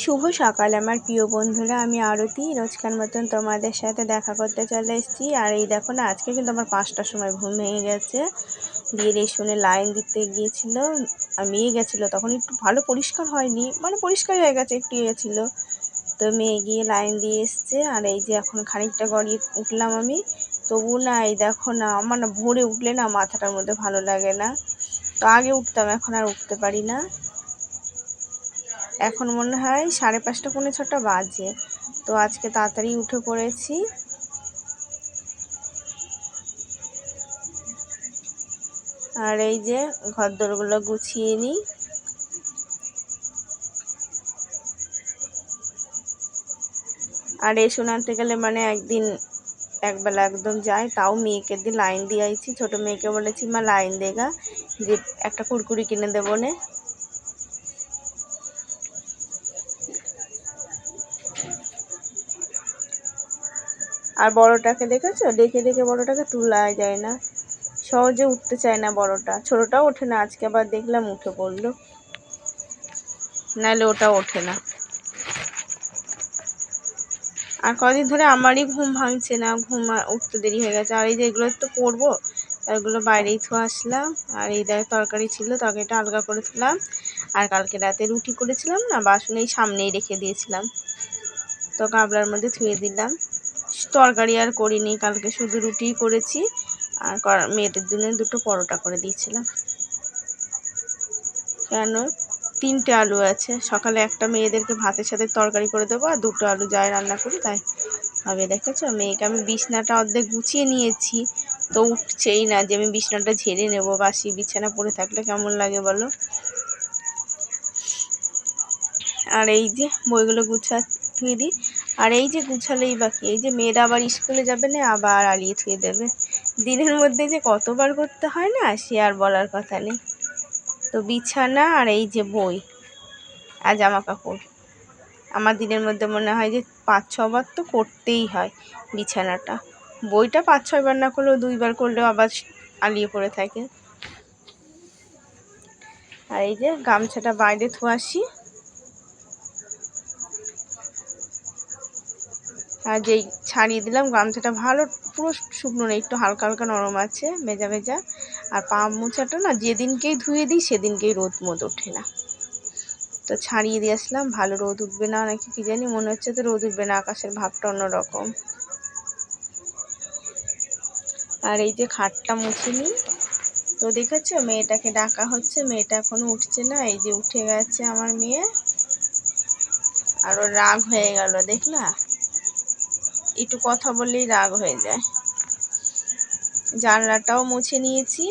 শুভ সকাল আমার প্রিয় বন্ধুরা, আমি আরতি রোজকার মতন তোমাদের সাথে দেখা করতে চলে এসেছি। আর এই দেখো না, আজকে কিন্তু আমার 5টার সময় ঘুম ভেঙে গেছে। দিয়ে এই শুনে লাইন দিতে গিয়েছিল, আর মেয়ে গেছিলো তখন একটু ভালো পরিষ্কার হয়নি, মানে পরিষ্কার হয়ে গেছে, একটু গেছিলো তো মেয়ে গিয়ে লাইন দিয়ে এসছে। আর এই যে এখন খানিকটা গড়িয়ে উঠলাম আমি, তবু না এই দেখো না, আমার না ভোরে উঠলে না মাথাটার মধ্যে ভালো লাগে না। তো আগে উঠতাম, এখন আর উঠতে পারি না। এখন মনে হয় 5:30 পৌনে 6টা বাজে। তো আজকে তাড়াতাড়ি উঠে পড়েছি। আর এই যে ঘরদোরগুলো গুছিয়ে নিই। আর এই শোনাতে গেলে মানে একবেলা একদম যায়, তাও মেয়েকে দিয়ে লাইন দিয়ে আইছি। ছোটো মেয়েকে বলেছি, মা লাইন দেগা, যে একটা কুরকুরি কিনে দেবো নে। আর বড়টাকে দেখেছো, ডেকে ডেকে বড়টাকে তোলা যায় না, সহজে উঠতে চায় না বড়টা। ছোটটাও ওঠে না, আজকে আবার দেখলাম উঠে পড়লো, নাহলে ওটা ওঠে না। আর কদিন ধরে আমারই ঘুম ভাঙছে না, উঠতে দেরি হয়ে গেছে। আর এই যে এগুলো তো পরবো, এগুলো বাইরেই থুয়ে আসলাম। আর এই দেখো তরকারি ছিল, তরকারিটা আলগা করে তুললাম। আর কালকে রাতে রুটি করেছিলাম না, বাসন এই সামনেই রেখে দিয়েছিলাম, তো গামলার মধ্যে ধুয়ে দিলাম। তরকারি আর করিনি, কালকে শুধু রুটিই করেছি। আর মেয়েদের জন্য 2টো পরোটা করে দিয়েছিলাম। কেন, 3টে আলু আছে, সকালে একটা মেয়েদেরকে ভাতের সাথে তরকারি করে দেবো, আর 2টো আলু যাই রান্না করি তাই হবে। দেখেছো, মেয়েকে আমি বিছনাটা অর্ধেক গুছিয়ে নিয়েছি, তো উঠছেই না যে আমি বিছনাটা ঝেড়ে নেব। বাসি বিছানা পড়ে থাকলে কেমন লাগে বলো। আর এই যে বইগুলো ধুয়ে দিই। আর এই যে গুছালেই বাকি, এই যে মেয়েরা আবার স্কুলে যাবে না, আবার আলিয়ে ধুয়ে দেবে। দিনের মধ্যে যে কতবার করতে হয় না, সে আর বলার কথা নেই। তো বিছানা আর এই যে বই আর জামা কাপড়, আমার দিনের মধ্যে মনে হয় যে 5-6 বার তো করতেই হয় বিছানাটা। বইটা 5-6 বার না করলেও 2 বার করলেও আবার আলিয়ে পড়ে থাকে। আর এই যে গামছাটা বাইরে ধুয়ে আসি। আর যেই ছাড়িয়ে দিলাম গামছাটা, ভালো পুরো শুকনো নেই, একটু হালকা হালকা নরম আছে, ভেজা ভেজা। আর পা মোছাটা না যেদিনকেই ধুয়ে দিই সেদিনকেই রোদ ওঠে না, তো ছাড়িয়ে দিয়ে আসলাম। ভালো রোদ উঠবে না নাকি কি জানি, মনে হচ্ছে তো রোদ উঠবে না, আকাশের ভাবটা অন্যরকম। আর এই যে খাটটা মুছে নিই। তো দেখেছো, মেয়েটাকে ডাকা হচ্ছে, মেয়েটা এখনো উঠছে না। এই যে উঠে গেছে আমার মেয়ে, আর ওর রাগ হয়ে গেল দেখলা, একটু কথা বললেই রাগ হয়ে যায়। জানলাটাও মুছে নিয়েছি।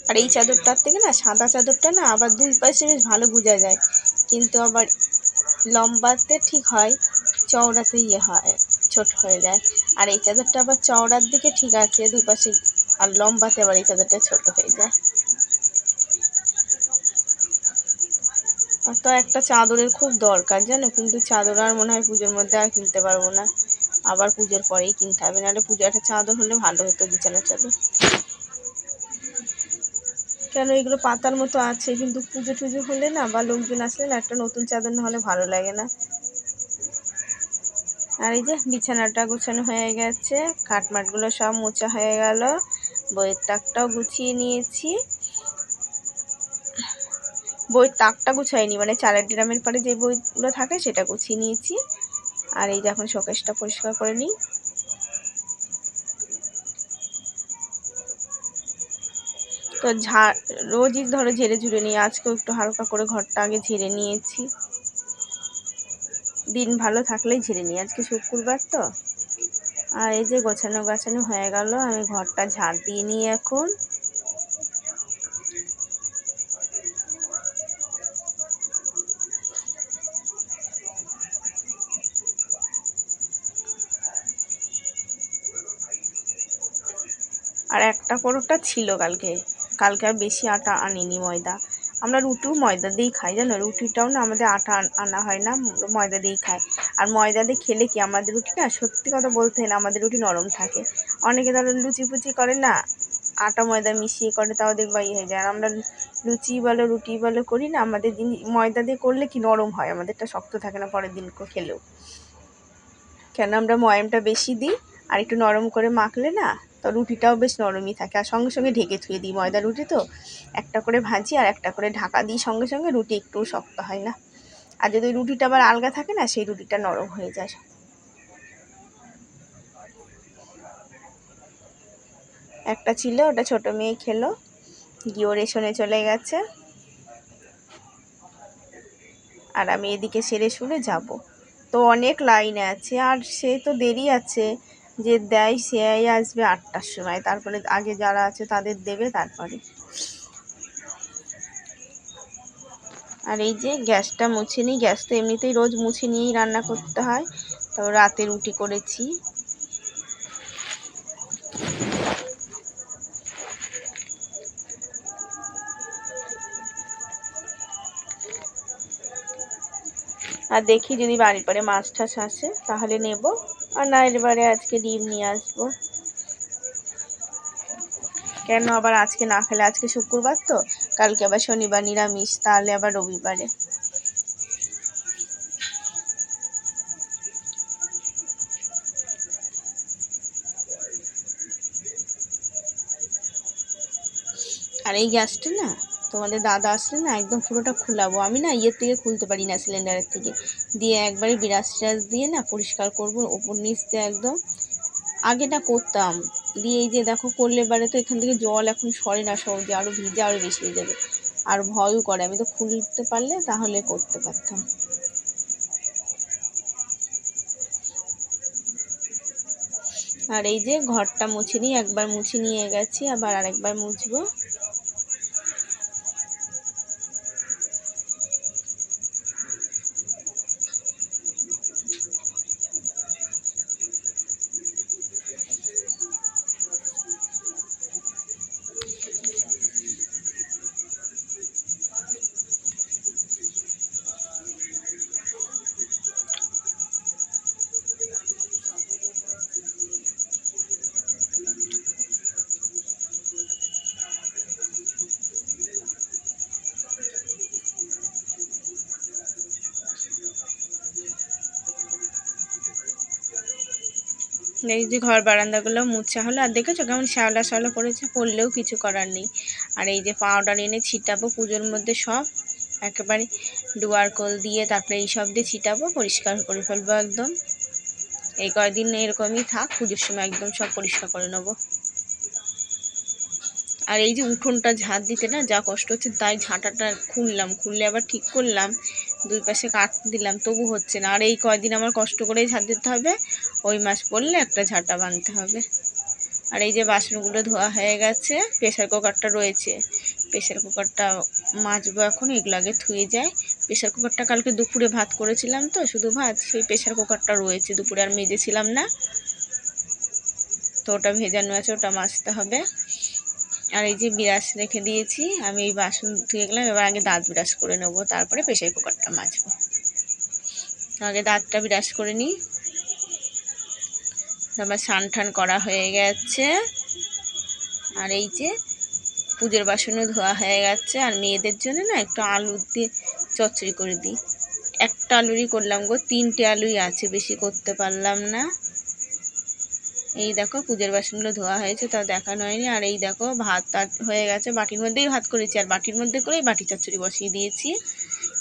আর এই চাদরটার থেকে না, সাদা চাদরটা না আবার 2 পাশে বেশ ভালো বোঝা যায়, কিন্তু আবার লম্বাতে ঠিক হয়, চওড়াতে হয়, ছোট হয়ে যায়। আর এই চাদরটা আবার চওড়ার দিকে ঠিক আছে 2 পাশে, আর লম্বাতে আবার এই চাদরটা ছোট হয়ে যায়। আর তো একটা চাদরের খুব দরকার জানো, কিন্তু চাদর আর মনে হয় পুজোর মধ্যে আর কিনতে পারবো না, আবার পুজোর পরেই কিনতে হবে। নাহলে পুজো একটা চাদর হলে ভালো হতো, বিছানার চাদর। কেন, এগুলো পাতার মতো আছে, কিন্তু পুজো টুজো হলে না, বা লোকজন আসলে না, একটা নতুন চাদর না হলে ভালো লাগে না। আর এই যে বিছানাটা গোছানো হয়ে গেছে, কাঠমাটগুলো সব মোছা হয়ে গেল, বইয়ের তাকটাও গুছিয়ে নিয়েছি। বইয়ের তাকটা গুছাইনি, মানে চালের ড্রামের পরে যে বইগুলো থাকে সেটা গুছিয়ে নিয়েছি। আর এই যে এখন শোকেসটা পরিষ্কার করে নিই। তো রোজই ধরো ঝেড়ে ঝুড়ে নিই, আজকেও একটু হালকা করে ঘরটা আগে ঝেড়ে নিয়েছি। দিন ভালো থাকলেই ঝেড়ে নিই, আজকে শুক্রবার তো। আর এই যে গোছানো গাছানো হয়ে গেল, আমি ঘরটা ঝাড় দিয়ে নিই এখন। আর একটা পরোটা ছিল কালকে আর বেশি আটা আনিনি, ময়দা। আমরা রুটিও ময়দা দিয়েই খাই জানো, রুটিটাও না আমাদের আটা আনা হয় না, ময়দা দিয়েই খাই। আর ময়দা দিয়ে খেলে কি আমাদের রুটি না, সত্যি কথা বলতে না, আমাদের রুটি নরম থাকে। অনেকে ধরো লুচি ফুচি করে না, আটা ময়দা মিশিয়ে করে, তাও দেখবা ইয়ে হয়ে যায়। আর আমরা লুচি বলো রুটি বলো করি না, আমাদের ময়দা দিয়ে করলে কি নরম হয়, আমাদেরটা শক্ত থাকে না পরের দিন খেলেও। কেন আমরা ময়ামটা বেশি দিই, আর একটু নরম করে মাখলে না তো রুটিটাও বেশ নরমই থাকে। আর সঙ্গে সঙ্গে ঢেকে থুয়ে দিই, ময়দা রুটি তো একটা করে ভাজি আর একটা করে ঢাকা দিই সঙ্গে সঙ্গে, রুটি একটু শক্ত হয় না। আর যদি রুটিটা আবার আলগা থাকে না, সেই রুটিটা নরম হয়ে যায়। একটা ছিল, ওটা ছোটো মেয়ে খেলো, গিয়ে রেশনে চলে গেছে। আর আমি এদিকে সেরে সুরে যাব, তো অনেক লাইনে আছে, আর সে তো দেরি আছে, যে দেয় সে আসবে 8টার সময়, তারপরে আগে যারা আছে তাদের দেবে তারপরে। আর এই যে গ্যাসটা মুছে নিই, গ্যাস তো এমনিতেই রোজ মুছে নিয়েই রান্না করতে হয়। তো রাতে রুটি করেছি। আর দেখি যদি বাড়ির পরে মাছ টাছ আসে তাহলে নেব, আর না এবারে আজকে ডিম নিয়ে আসবো। কেন আবার আজকে না খেলে, আজকে শুক্রবার তো, কালকে আবার শনিবার নিরামিষ, তাহলে আবার রবিবারে। আর এই গ্যাসটা না তোমাদের দাদা আসলে না একদম পুরোটা খুলাবো, আমি না ইয়ের থেকে খুলতে পারি না, সিলিন্ডারের থেকে দিয়ে একবারে বিরাস টিরাস দিয়ে না পরিষ্কার করবো ওপর নিচ দিয়ে একদম। আগে না করতাম, দিয়ে এই যে দেখো করলে এবারে তো এখান থেকে জল এখন সরে না, সহজে আরও ভিজে আরও বেশি হয়ে যাবে, আর ভয়ও করে। আমি তো খুলতে পারলে তাহলে করতে পারতাম। আর এই যে ঘরটা মুছে নিই, একবার মুছে নিয়ে গেছি, আবার আরেকবার মুছবো। এই যে ঘর বারান্দাগুলো মুছা হলো, আর দেখেছো কেমন শ্যাওলা শ্যাওলা পড়েছে, পড়লেও কিছু করার নেই। আর এই যে পাউডার এনে ছিটাবো পুজোর মধ্যে, সব একেবারে ডুয়ার কোল দিয়ে, তারপরে এই সব দিয়ে ছিটাবো, পরিষ্কার করে ফেলবো একদম। এই কয়দিন এরকমই থাক, পুজোর সময় একদম সব পরিষ্কার করে নেবো। আর এই যে উঠোনটা ঝাঁট দিতে না যা কষ্ট হচ্ছে, তাই ঝাঁটাটা খুললে আবার ঠিক করলাম, দুই পাশে কাট দিলাম, তবু হচ্ছে না। আর এই কয়দিন আমার কষ্ট করেই ঝাঁট দিতে হবে, ওই মাস পড়লে একটা ঝাঁটা বাঁধতে হবে। আর এই যে বাসনগুলো ধোয়া হয়ে গেছে, প্রেসার কুকারটা রয়েছে, প্রেসার কুকারটা মাজবো এখন, এগুলো আগে ধুয়ে যায়। প্রেসার কুকারটা কালকে দুপুরে ভাত করেছিলাম তো, শুধু ভাত, সেই প্রেসার কুকারটা রয়েছে, দুপুরে আর মেজেছিলাম না, তো ওটা ভেজানো আছে, ওটা মাজতে হবে। আর এই যে বিরাস রেখে দিয়েছি, আমি এই বাসন ধুয়ে গেলাম, এবার আগে দাঁত বিরাস করে নেবো, তারপরে প্রেসার কুকারটা মাজবো। আগে দাঁতটা বিরাস করে নিই। আমার স্নান টান করা হয়ে গেছে। আর এই যে পুজোর বাসনও ধোয়া হয়ে গেছে। আর মেয়েদের জন্য না একটু আলু দিয়ে চচ্চড়ি করে দিই, একটা আলুরই করলাম গো, 3টে আলুই আছে, বেশি করতে পারলাম না। এই দেখো পুজোর বাসনগুলো ধোয়া হয়েছে, তাও দেখানো হয়নি। আর এই দেখো ভাত হয়ে গেছে, বাটির মধ্যেই ভাত করেছি, আর বাটির মধ্যে করেই বাটি চচ্চড়ি বসিয়ে দিয়েছি,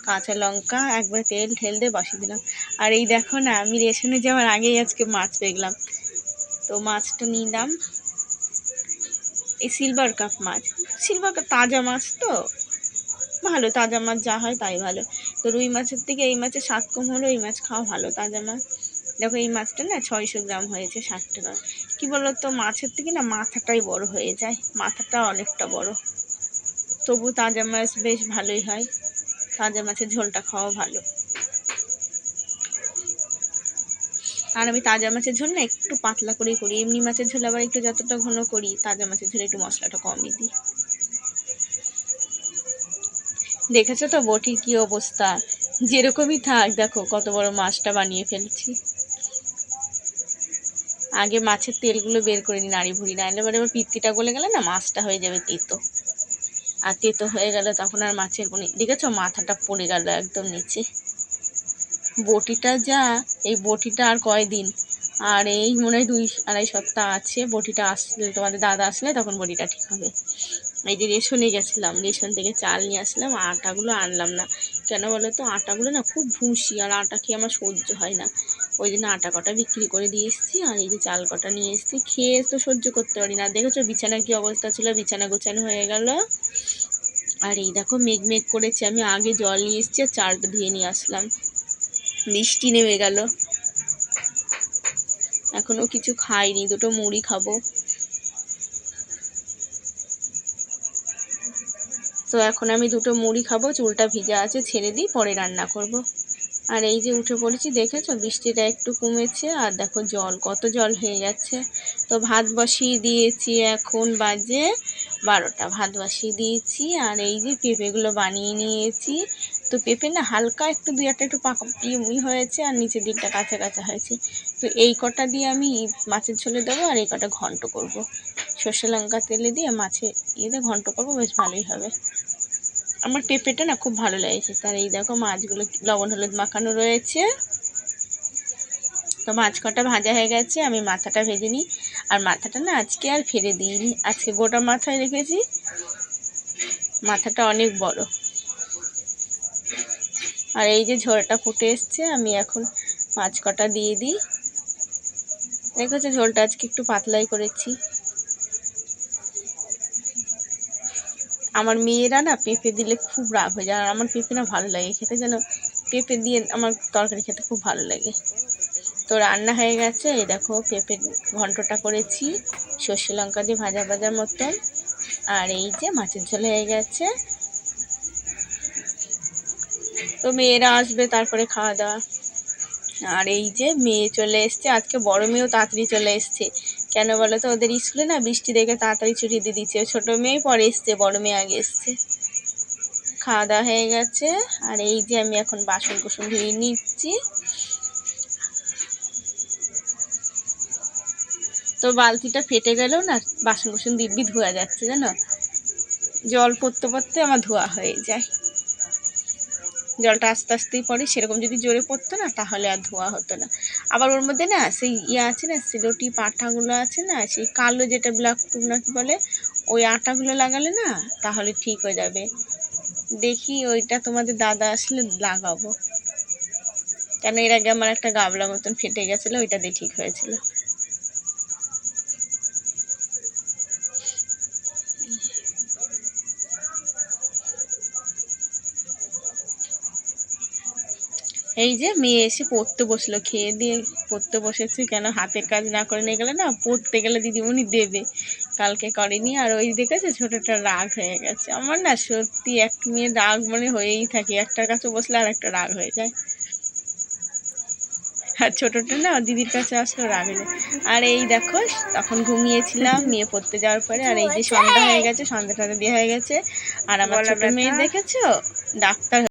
কাঁচা লঙ্কা একবার তেল ঠেল দিয়ে বসিয়ে দিলাম। আর এই দেখো না আমি রেশনে যাওয়ার আগেই আজকে মাছ পেলাম, তো মাছটা নিলাম, এই সিলভার কাপ মাছ, সিলভার কাপ তাজা মাছ তো ভালো, তাজা মাছ যা হয় তাই ভালো। তো রুই মাছের থেকে এই মাছের স্বাদ কম হলেও এই মাছ খাওয়া ভালো, তাজা মাছ। দেখো এই মাছটা না 600 গ্রাম হয়েছে, 60 টাকা। কি বলতো মাছের থেকে না মাথাটাই বড় হয়ে যায়, মাথাটা অনেকটা বড়, তবু তাজা মাছ বেশ ভালোই হয়, তাজা মাছের ঝোলটা খাওয়া ভালো। আর আমি তাজা মাছের ঝোল না একটু পাতলা করেই করি, এমনি মাছের ঝোল আবার একটু যতটা ঘন করি, তাজা মাছের ঝোলে একটু মশলাটা কমই দিই। দেখেছো তো বটির কি অবস্থা, যেরকমই থাক দেখো কত বড় মাছটা বানিয়ে ফেলছি। আগে মাছের তেলগুলো বের করে নিই, নাড়ি ভুড়ি, নাহলে এবার পিত্তিটা গলে গেলে না মাছটা হয়ে যাবে তেতো, আর তেতো হয়ে গেলে তখন আর মাছের কোনো, দেখেছো মাথাটা পড়ে গেল একদম নিচে। বটিটা যা, এই বটিটা আর কয়দিন, আর এই মনে হয় 2-2.5 সপ্তাহ আছে। বটিটা আসলে, তোমাদের দাদা আসলে তখন বটিটা ঠিক হবে। এই যে রেশনে গেছিলাম, রেশন থেকে চাল নিয়ে আসলাম, আটাগুলো আনলাম না। কেন বলো তো, আটাগুলো না খুব ভুসি, আর আটা খেয়ে আমার সহ্য হয় না, ওই জন্য আটা কটা বিক্রি করে দিয়ে এসেছি। আর এই যে চাল কটা নিয়ে এসেছি, খেয়ে তো সহ্য করতে পারি না। দেখেছো বিছানার কি অবস্থা ছিল, বিছানা গোছানো হয়ে গেল। আর এই দেখো মেঘ মেঘ করেছে, আমি আগে জল নিয়ে এসেছি আর চালটা ধুয়ে নিয়ে আসলাম। বৃষ্টি নেমে গেল, এখনো কিছু খাইনি, দুটো মুড়ি খাবো। তো এখন আমি দুটো মুড়ি খাবো, চুলটা ভিজা আছে, ছেড়ে দিই, পরে রান্না করব। আর এই যে উঠে পড়েছি, দেখেছো বৃষ্টিটা একটু কমেছে, আর দেখো জল, কত জল হয়ে যাচ্ছে। তো ভাত বসিয়ে দিয়েছি, এখন বাজে 12টা, ভাত বসিয়ে দিয়েছি। আর এই যে পেঁপেগুলো বানিয়ে নিয়েছি। তো পেঁপে না হালকা একটু 2-1টা একটু পাকা হয়েছে, আর নিচের দিকটা কাঁচা কাঁচা হয়েছে। তো এই কটা দিয়ে আমি মাছের ঝোলে দেবো, আর এই কটা ঘন্ট করব, সর্ষে লঙ্কা তেলে দিয়ে মাছে ইয়েতে ঘন্ট করবো, বেশ ভালোই হবে। আমার পেঁপেটা না খুব ভালো লেগেছে। তার এই দেখো মাছগুলো লবণ হলুদ মাখানো রয়েছে। তো মাছ কটা ভাজা হয়ে গেছে, আমি মাথাটা ভেজে নিই। আর মাথাটা না আজকে আর ফেলে দিইনি, আজকে গোটা মাথায় রেখেছি, মাথাটা অনেক বড়। আর এই যে ঝোলটা ফুটে এসছে, আমি এখন মাছ কটা দিয়ে দিই। দেখেছো ঝোলটা আজকে একটু পাতলাই করেছি। আমার মেয়েরা না পেঁপে দিলে খুব রাগ হয়ে যায়, আর আমার পেঁপে না ভালো লাগে খেতে, যেন পেঁপে দিয়ে আমার তরকারি খেতে খুব ভালো লাগে। তো রান্না হয়ে গেছে, এই দেখো পেঁপের ঘন্টটা করেছি সর্ষে লঙ্কা দিয়ে ভাজা ভাজার মতন। আর এই যে মাছের ঝোল হয়ে গেছে। তো মেয়েরা আসবে, তারপরে খাওয়া দাওয়া। আর এই যে মেয়ে চলে এসছে, আজকে বড় মেয়েও তাড়াতাড়ি চলে এসছে। কেন বলো তো, ওদের স্কুলে না বৃষ্টি দেখে তাড়াতাড়ি ছুটি দিয়ে দিচ্ছে, ছোটো মেয়ে পরে এসছে, বড় মেয়ে আগে এসছে। খাওয়া দাওয়া হয়ে গেছে। আর এই যে আমি এখন বাসন কুসন ধুয়ে নিচ্ছি। তো বালতিটা ফেটে গেলেও না বাসন কুসন দিব্যি ধোয়া যাচ্ছে, জানো, জল পড়তে পড়তে আমার ধোয়া হয়ে যায়। জলটা আস্তে আস্তেই পড়ে, সেরকম যদি জোরে পড়তো না তাহলে আর ধোয়া হতো না। আবার ওর মধ্যে না সেই আছে না, সিলোটি পাঠাগুলো আছে না, সেই কালো যেটা ব্ল্যাক টুব নাকি বলে, ওই আটাগুলো লাগালে না তাহলে ঠিক হয়ে যাবে। দেখি ওইটা তোমাদের দাদা আসলে লাগাবো, কেন এর আগে আমার একটা গাবলা মতন ফেটে গেছিলো, ওইটা দিয়ে ঠিক হয়েছিল। এই যে মেয়ে এসে পড়তে বসলো, খেয়ে দিয়ে পড়তে বসেছে। কেন হাতের কাজ না করে নিয়ে গেলে না, পড়তে গেলে দিদিমণি দেবে, কালকে করেনি। আর ওই দেখেছে ছোটোটা রাগ হয়ে গেছে। আমার না সত্যি এক মেয়ে রাগ মানে হয়েই থাকে, একটার কাছে বসলে আর একটা রাগ হয়ে যায়। আর ছোটোটা না দিদির কাছে আসলো রাগ হয়ে যায়। আর এই দেখো তখন ঘুমিয়েছিলাম মেয়ে পড়তে যাওয়ার পরে। আর এই যে সন্ধ্যা হয়ে গেছে, সন্ধ্যা টন্ধা দেওয়া হয়ে গেছে। আর আমার ছোটো মেয়ে দেখেছো ডাক্তার